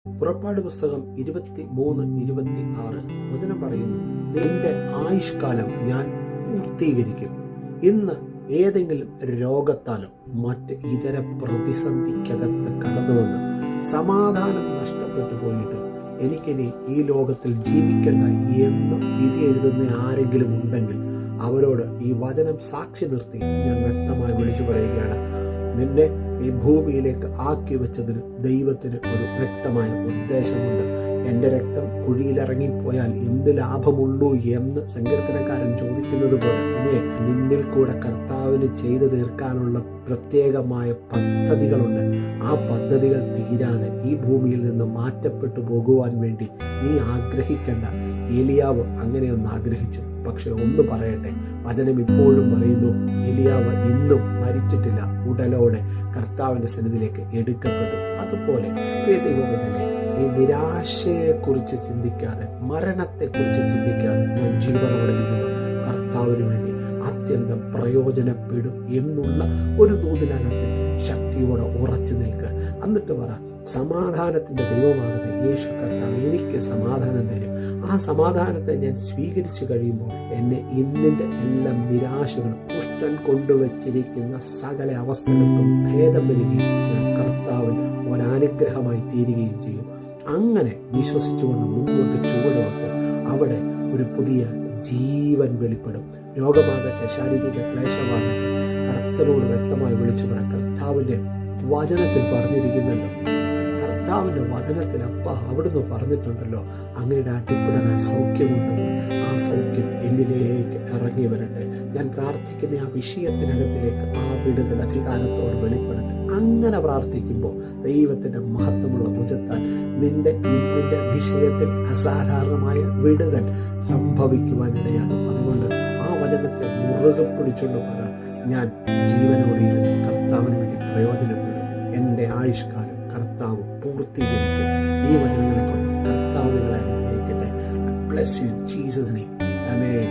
പുറപ്പാട് പുസ്തകം 23:26 വചനം പറയുന്നു, നിന്റെ ആയുഷ്കാലം ഞാൻ പൂർത്തീകരിക്കും. ഇന്ന് ഏതെങ്കിലും രോഗത്താലോ മറ്റ് ഇതര പ്രതിസന്ധിക്കകത്ത് കടന്നുവന്ന് സമാധാനം നഷ്ടപ്പെട്ടു പോയിട്ട് എനിക്കിനി ഈ ലോകത്തിൽ ജീവിക്കണ്ട എന്ന് വിധി എഴുതുന്ന ആരെങ്കിലും ഉണ്ടെങ്കിൽ അവരോട് ഈ വചനം സാക്ഷി നിർത്തി ഞാൻ വ്യക്തമായി വിളിച്ചു പറയുകയാണ്, നിന്നെ ഈ ഭൂമിയിലേക്ക് ആക്കി വെച്ചതിന് ദൈവത്തിന് ഒരു വ്യക്തമായ ഉദ്ദേശമുണ്ട്. എൻ്റെ രക്തം കുഴിയിലിറങ്ങിപ്പോയാൽ എന്ത് ലാഭമുള്ളൂ എന്ന് സങ്കീർത്തനക്കാരൻ ചോദിക്കുന്നത് പോലെ നിന്നിൽ കൂടെ കർത്താവിന് ചെയ്തു തീർക്കാനുള്ള പ്രത്യേകമായ പദ്ധതികളുണ്ട്. ആ പദ്ധതികൾ തീരാതെ ഈ ഭൂമിയിൽ നിന്ന് മാറ്റപ്പെട്ടു പോകുവാൻ വേണ്ടി നീ ആഗ്രഹിക്കേണ്ട. ഏലിയാവ് അങ്ങനെയൊന്ന് ആഗ്രഹിച്ചു. പക്ഷെ ഒന്ന് പറയട്ടെ, വചനം ഇപ്പോഴും പറയുന്നു, ഏലിയാവ് ഇന്നും മരിച്ചിട്ടില്ല, ഉടലോടെ കർത്താവിൻ്റെ സന്നിധിയിലേക്ക് എടുക്കപ്പെട്ടു. അതുപോലെ പ്രിയ ദൈവമേ, നീ നിരാശയെക്കുറിച്ച് ചിന്തിക്കാതെ, മരണത്തെക്കുറിച്ച് ചിന്തിക്കാതെ ഞാൻ ജീവനോടെ ഇരുന്നു കർത്താവിന് വേണ്ടി അത്യന്തം പ്രയോജനപ്പെടും എന്നുള്ള ഒരു തോതിനകത്ത് ശക്തിയോടെ ഉറച്ചു നിൽക്കുക. എന്നിട്ട് പറ, സമാധാനത്തിൻ്റെ ദൈവമാകുന്ന യേശു കർത്താവ് എനിക്ക് സമാധാനം തരും. ആ സമാധാനത്തെ ഞാൻ സ്വീകരിച്ചു കഴിയുമ്പോൾ എന്നെ ഇന്നിൻ്റെ എല്ലാ നിരാശകളും കുഷ്ഠൻ കൊണ്ടുവച്ചിരിക്കുന്ന സകല അവസ്ഥകൾക്കും ഭേദം വരികയും ഞാൻ കർത്താവിൽ ഒരനുഗ്രഹമായി തീരുകയും ചെയ്യും. അങ്ങനെ വിശ്വസിച്ചുകൊണ്ട് മുമ്പോട്ട് ചുവടുവെക്കുക. അവിടെ ഒരു പുതിയ ജീവൻ വെളിപ്പെടും. രോഗമാകട്ടെ, ശാരീരിക ക്ലേശമാകട്ടെ, കർത്തനോട് വ്യക്തമായി വിളിച്ചു പറ. കർത്താവിൻ്റെ വചനത്തിൽ പറഞ്ഞിരിക്കുന്നല്ലോ, കർത്താവിൻ്റെ വചനത്തിൽ അവിടുന്ന് പറഞ്ഞിട്ടുണ്ടല്ലോ, അങ്ങയുടെ അടിപ്പിടനാൽ സൗഖ്യമുണ്ടെന്ന്. ആ സൗഖ്യം എന്നിലേക്ക് ഇറങ്ങി വരട്ടെ. ഞാൻ പ്രാർത്ഥിക്കുന്ന ആ വിഷയത്തിനകത്തിലേക്ക് ആ വിടുതൽ അധികാരത്തോട് വെളിപ്പെടട്ടെ. അങ്ങനെ പ്രാർത്ഥിക്കുമ്പോൾ ദൈവത്തിൻ്റെ മഹത്വമുള്ള ഭുജത്താൽ നിന്റെ വിഷയത്തിൽ അസാധാരണമായ വിടുതൽ സംഭവിക്കുവാനിടയാകും. അതുകൊണ്ട് ആ വചനത്തെ മുറുകെ പിടിച്ചുകൊണ്ട് പറ, ഞാൻ ജീവനോടെ ഇരുന്ന് കർത്താവിന് വേണ്ടി പ്രയോജനപ്പെടും. എൻ്റെ ആയുഷ്കാലം കർത്താവ് പൂർത്തീകരിക്കും. ഈ വചനങ്ങളെ കൊണ്ട് കർത്താവ് നിങ്ങളെ അനുഗ്രഹിക്കട്ടെ. Bless you in Jesus name. Amen.